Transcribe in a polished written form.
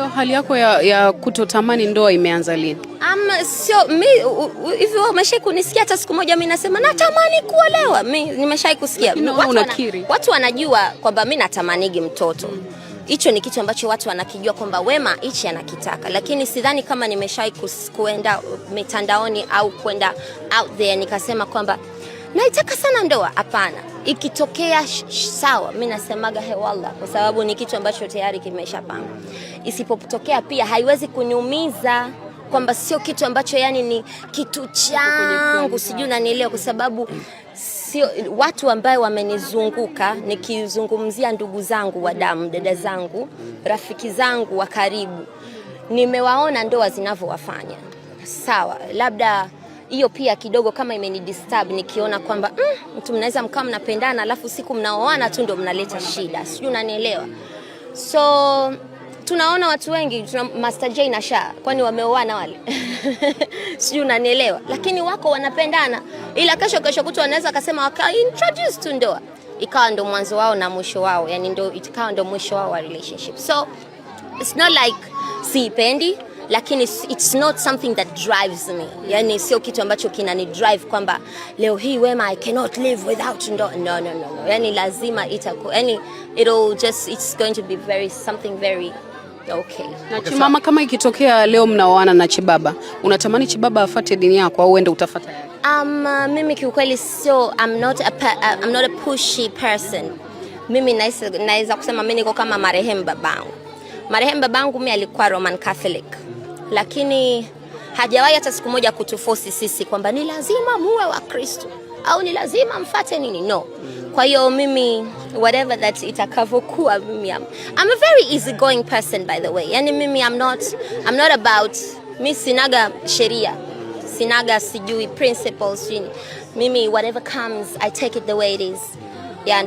hiyo hali yako ya kutotamani ndoa imeanza lini? Sio hivyo, umeshai kunisikia hata siku moja mimi nasema natamani kuolewa? Mimi nimeshai kusikia. Watu wanajua kwamba mimi natamanigi mtoto. Hicho ni kitu ambacho watu wanakijua kwamba Wema hichi anakitaka, lakini sidhani kama nimeshai kuenda mitandaoni au kwenda out there nikasema kwamba naitaka sana ndoa. Hapana. Ikitokea sawa, mimi nasemaga wallah, kwa sababu ni kitu ambacho tayari kimeshapanga. Isipotokea pia haiwezi kuniumiza, kwamba sio kitu ambacho yani ni kitu changu, sijui unanielewa, kwa sababu sio watu ambao wamenizunguka, nikizungumzia ndugu zangu wa damu, dada zangu, rafiki zangu wa karibu, nimewaona ndoa zinavyowafanya. Sawa, labda hiyo pia kidogo kama imenidisturb, nikiona kwamba mtu mnaweza mkao mnapendana alafu siku mnaoana tu ndo mnaleta shida, sijui unanielewa. So tunaona watu wengi, tuna Master J na Sha, kwani wameoana wale? Sijui unanielewa, lakini wako wanapendana, ila kesho kutu wanaweza akasema waka introduce tu ndoa, ikawa ndo mwanzo wao na mwisho wao, yani ndo ikawa ndo mwisho wao wa relationship. So it's not like siipendi, lakini it's not something that drives me. Yani sio kitu ambacho kinani drive kwamba leo hii Wema I cannot live without ndoa. No. Yani lazima yani it's going to be something very okay. Na Chimama, kama ikitokea leo mnaoana na Chibaba, unatamani Chibaba afuate dini yako au uende utafuata yake? Mimi kiukweli sio, I'm not a pushy person. Mimi naweza kusema mimi niko kama marehemu babangu. Marehemu babangu mimi alikuwa Roman Catholic, lakini hajawahi hata siku moja kutuforce sisi kwamba ni lazima muwe wa Kristo au ni lazima mfuate nini. No. Kwa hiyo mimi whatever that itakavyokuwa, mimi I'm a very easy going person, by the way. Yani mimi I'm not about, mimi sinaga sheria, sinaga sijui principles, mimi whatever comes I take it the way it is. Yeah,